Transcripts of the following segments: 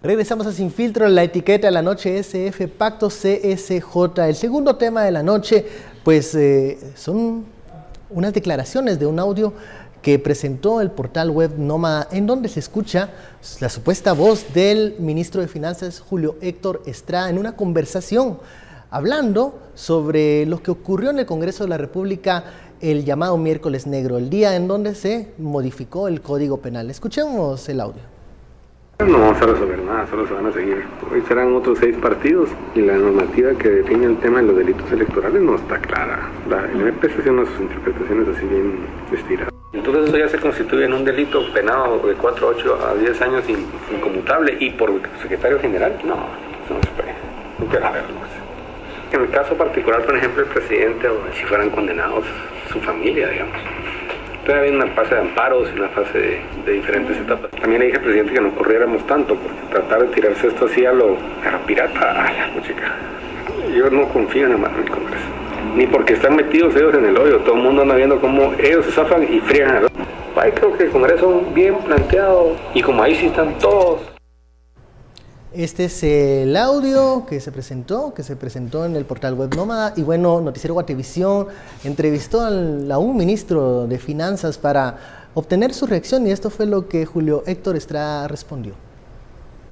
Regresamos a Sin Filtro, la etiqueta de la noche SF, Pacto CSJ. El segundo tema de la noche, pues son unas declaraciones de un audio que presentó el portal web Nómada, en donde se escucha la supuesta voz del ministro de Finanzas, Julio Héctor Estrada, en una conversación hablando sobre lo que ocurrió en el Congreso de la República el llamado Miércoles Negro, el día en donde se modificó el Código Penal. Escuchemos el audio. No vamos a resolver nada, solo se van a seguir. Hoy serán otros 6 partidos y la normativa que define el tema de los delitos electorales no está clara. El MPC hace unas interpretaciones así bien estiradas. Entonces eso ya se constituye en un delito penado de 4, 8 a 10 años inconmutable, y por secretario general, no, eso no se puede, no quiero verlo. En el caso particular, por ejemplo, el presidente, o si fueran condenados, su familia, digamos. Todavía había una fase de amparos y una fase de diferentes etapas. También le dije al presidente que no corriéramos tanto, porque tratar de tirarse esto así a lo pirata, chica. Yo no confío en el Congreso. Ni porque están metidos ellos en el hoyo. Todo el mundo anda viendo cómo ellos se zafan y friegan al otro. Ahí creo que el Congreso bien planteado, y como ahí sí están todos. Este es el audio que se presentó en el portal web Nómada. Y bueno, Noticiero Guatevisión entrevistó a un ministro de Finanzas para obtener su reacción, y esto fue lo que Julio Héctor Estrada respondió.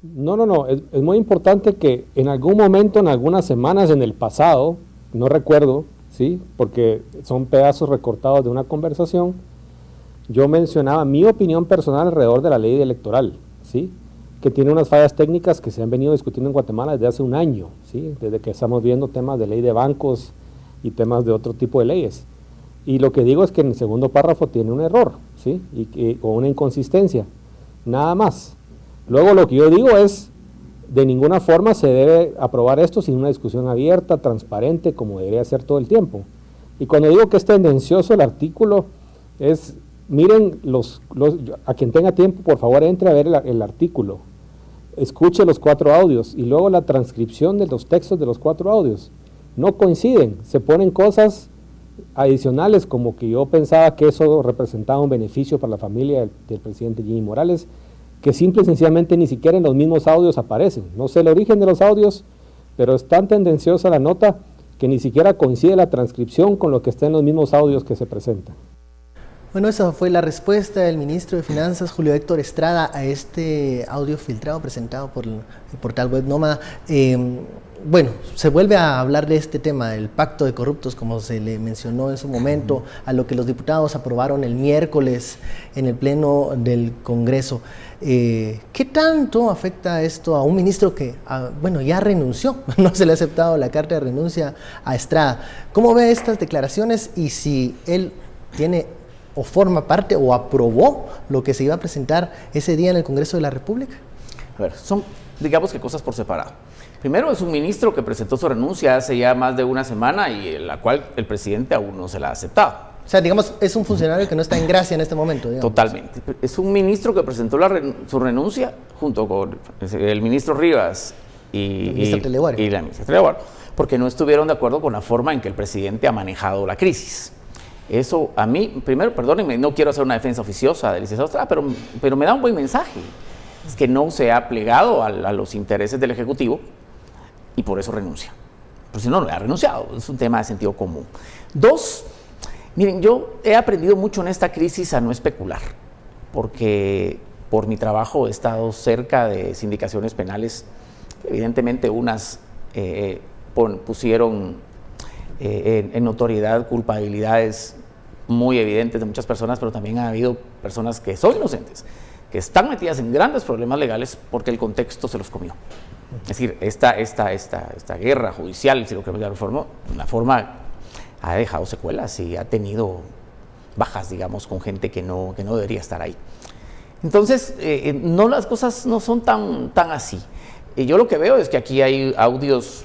No, es muy importante que en algún momento, en algunas semanas en el pasado, no recuerdo, ¿sí? Porque son pedazos recortados de una conversación, yo mencionaba mi opinión personal alrededor de la ley electoral, ¿sí? Que tiene unas fallas técnicas que se han venido discutiendo en Guatemala desde hace un año, ¿sí? Desde que estamos viendo temas de ley de bancos y temas de otro tipo de leyes. Y lo que digo es que en el segundo párrafo tiene un error, ¿sí? O una inconsistencia, nada más. Luego lo que yo digo es, de ninguna forma se debe aprobar esto sin una discusión abierta, transparente, como debería ser todo el tiempo. Y cuando digo que es tendencioso el artículo, es... Miren, a quien tenga tiempo, por favor, entre a ver el artículo, escuche los 4 audios y luego la transcripción de los textos de los 4 audios. No coinciden, se ponen cosas adicionales, como que yo pensaba que eso representaba un beneficio para la familia del presidente Jimmy Morales, que simple y sencillamente ni siquiera en los mismos audios aparecen. No sé el origen de los audios, pero es tan tendenciosa la nota que ni siquiera coincide la transcripción con lo que está en los mismos audios que se presentan. Bueno, esa fue la respuesta del ministro de Finanzas, Julio Héctor Estrada, a este audio filtrado presentado por el portal web Nómada. Bueno, se vuelve a hablar de este tema, el pacto de corruptos, como se le mencionó en su momento, a lo que los diputados aprobaron el miércoles en el pleno del Congreso. ¿Qué tanto afecta esto a un ministro que, ya renunció? No se le ha aceptado la carta de renuncia a Estrada. ¿Cómo ve estas declaraciones y si él tiene o forma parte o aprobó lo que se iba a presentar ese día en el Congreso de la República? A ver, son, digamos que cosas por separado. Primero, es un ministro que presentó su renuncia hace ya más de una semana y en la cual el presidente aún no se la ha aceptado. O sea, digamos, es un funcionario que no está en gracia en este momento, digamos. Totalmente. Es un ministro que presentó su renuncia junto con el ministro Rivas y la ministra Teleguaro, porque no estuvieron de acuerdo con la forma en que el presidente ha manejado la crisis. Eso a mí, primero, perdónenme, no quiero hacer una defensa oficiosa del licenciado Estrada, pero me da un buen mensaje. Es que no se ha plegado a los intereses del Ejecutivo y por eso renuncia. Pero si no, no ha renunciado, es un tema de sentido común. 2, miren, yo he aprendido mucho en esta crisis a no especular, porque por mi trabajo he estado cerca de sindicaciones penales. Evidentemente unas pusieron en notoriedad culpabilidades muy evidentes de muchas personas, pero también ha habido personas que son inocentes, que están metidas en grandes problemas legales porque el contexto se los comió. Es decir, esta guerra judicial, si lo queremos llamar de una forma, ha dejado secuelas y ha tenido bajas, digamos, con gente que no debería estar ahí. Entonces, las cosas no son tan así. Yo lo que veo es que aquí hay audios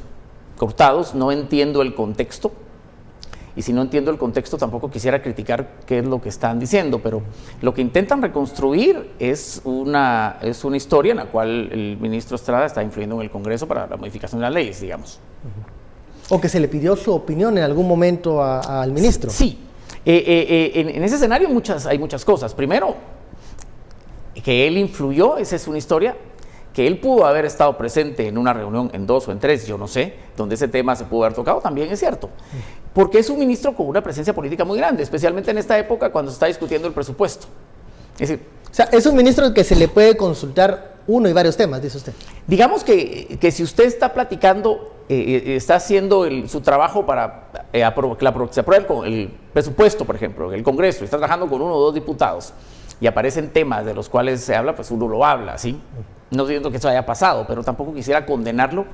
cortados, no entiendo el contexto, y si no entiendo el contexto tampoco quisiera criticar qué es lo que están diciendo, pero lo que intentan reconstruir es una historia en la cual el ministro Estrada está influyendo en el Congreso para la modificación de las leyes, digamos. O que se le pidió su opinión en algún momento al ministro. Sí, en ese escenario hay muchas cosas. Primero, que él influyó, esa es una historia. que él pudo haber estado presente en una reunión, en 2 o en 3, yo no sé, donde ese tema se pudo haber tocado, también es cierto. Porque es un ministro con una presencia política muy grande, especialmente en esta época cuando se está discutiendo el presupuesto. Es decir, o sea, es un ministro que se le puede consultar uno y varios temas, dice usted. Digamos que si usted está platicando, está haciendo su trabajo para que se apruebe el presupuesto, por ejemplo, en el Congreso, y está trabajando con 1 o 2 diputados, y aparecen temas de los cuales se habla, pues uno lo habla, ¿sí? No diciendo que eso haya pasado, pero tampoco quisiera condenarlo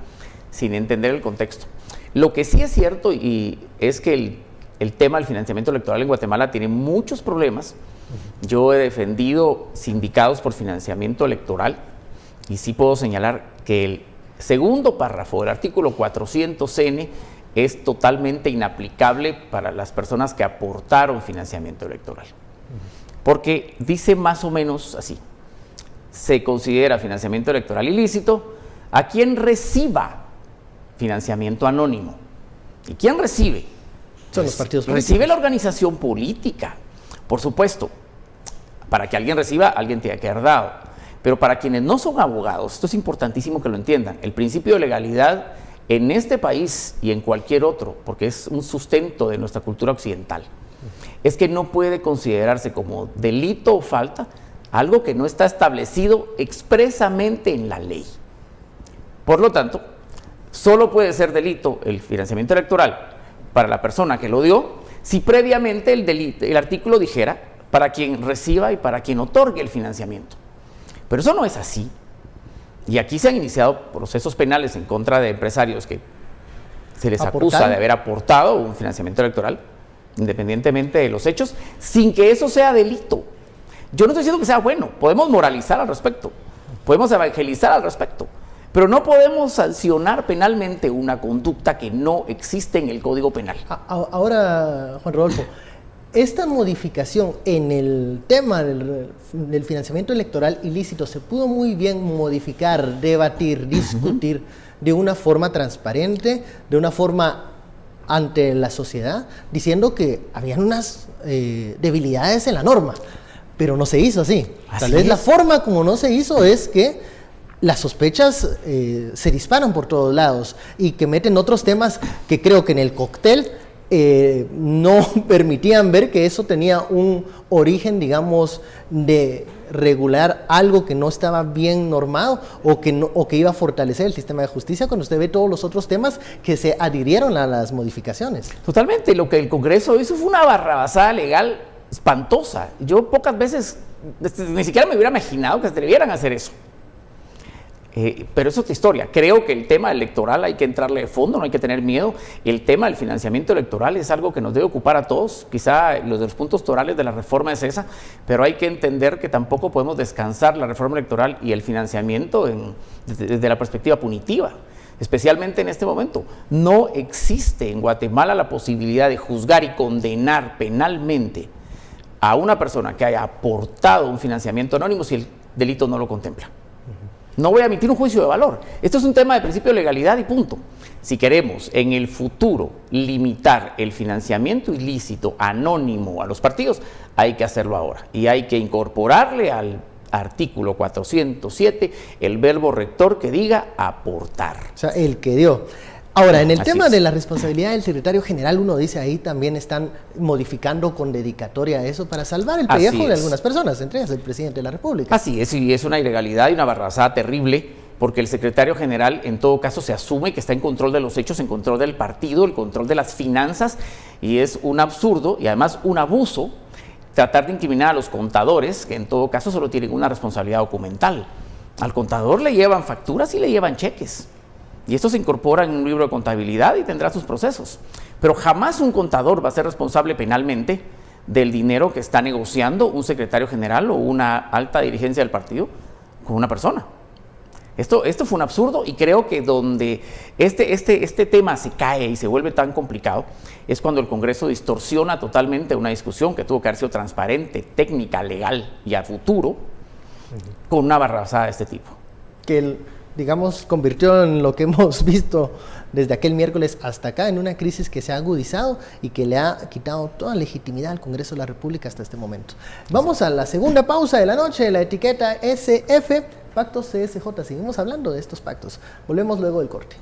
sin entender el contexto. Lo que sí es cierto y es que el tema del financiamiento electoral en Guatemala tiene muchos problemas. Yo he defendido sindicados por financiamiento electoral y sí puedo señalar que el segundo párrafo del artículo 400N es totalmente inaplicable para las personas que aportaron financiamiento electoral. Porque dice más o menos así: se considera financiamiento electoral ilícito a quien reciba financiamiento anónimo. ¿Y quién recibe? Son los partidos políticos. Recibe la organización política. Por supuesto, para que alguien reciba, alguien tiene que haber dado. Pero para quienes no son abogados, esto es importantísimo que lo entiendan, el principio de legalidad en este país y en cualquier otro, porque es un sustento de nuestra cultura occidental, es que no puede considerarse como delito o falta algo que no está establecido expresamente en la ley. Por lo tanto, solo puede ser delito el financiamiento electoral para la persona que lo dio si previamente el artículo dijera para quien reciba y para quien otorgue el financiamiento. Pero eso no es así. Y aquí se han iniciado procesos penales en contra de empresarios que se les acusa de haber aportado un financiamiento electoral, independientemente de los hechos, sin que eso sea delito. Yo no estoy diciendo que sea bueno, podemos moralizar al respecto, podemos evangelizar al respecto, pero no podemos sancionar penalmente una conducta que no existe en el Código Penal. Ahora, Juan Rodolfo, esta modificación en el tema del financiamiento electoral ilícito se pudo muy bien modificar, debatir, discutir de una forma transparente, de una forma ante la sociedad, diciendo que habían unas debilidades en la norma, pero no se hizo así. Tal vez la forma como no se hizo es que las sospechas se disparan por todos lados y que meten otros temas que creo que en el cóctel no permitían ver que eso tenía un origen, digamos, de regular algo que no estaba bien normado o que iba a fortalecer el sistema de justicia, cuando usted ve todos los otros temas que se adhirieron a las modificaciones. Totalmente, lo que el Congreso hizo fue una barrabasada legal espantosa. Yo pocas veces, ni siquiera me hubiera imaginado que se atrevieran a hacer eso. Pero es otra historia. Creo que el tema electoral hay que entrarle de fondo, no hay que tener miedo. El tema del financiamiento electoral es algo que nos debe ocupar a todos. Quizá los de los puntos torales de la reforma es esa, pero hay que entender que tampoco podemos descansar la reforma electoral y el financiamiento desde la perspectiva punitiva, especialmente en este momento. No existe en Guatemala la posibilidad de juzgar y condenar penalmente a una persona que haya aportado un financiamiento anónimo si el delito no lo contempla. No voy a emitir un juicio de valor. Esto es un tema de principio de legalidad y punto. Si queremos en el futuro limitar el financiamiento ilícito anónimo a los partidos, hay que hacerlo ahora. Y hay que incorporarle al artículo 407 el verbo rector que diga aportar. O sea, el que dio. Ahora, en el tema de la responsabilidad del secretario general, uno dice ahí también están modificando con dedicatoria eso para salvar el pellejo de algunas personas, entre ellas el presidente de la República. Así es, y es una ilegalidad y una barrazada terrible, porque el secretario general en todo caso se asume que está en control de los hechos, en control del partido, el control de las finanzas, y es un absurdo y además un abuso tratar de incriminar a los contadores, que en todo caso solo tienen una responsabilidad documental. Al contador le llevan facturas y le llevan cheques. Y esto se incorpora en un libro de contabilidad y tendrá sus procesos. Pero jamás un contador va a ser responsable penalmente del dinero que está negociando un secretario general o una alta dirigencia del partido con una persona. Esto fue un absurdo, y creo que donde este tema se cae y se vuelve tan complicado es cuando el Congreso distorsiona totalmente una discusión que tuvo que haber sido transparente, técnica, legal y a futuro, con una barrabasada de este tipo. Digamos, convirtió en lo que hemos visto desde aquel miércoles hasta acá, en una crisis que se ha agudizado y que le ha quitado toda legitimidad al Congreso de la República hasta este momento. Vamos a la segunda pausa de la noche, la etiqueta SF, pactos CSJ. Seguimos hablando de estos pactos. Volvemos luego del corte.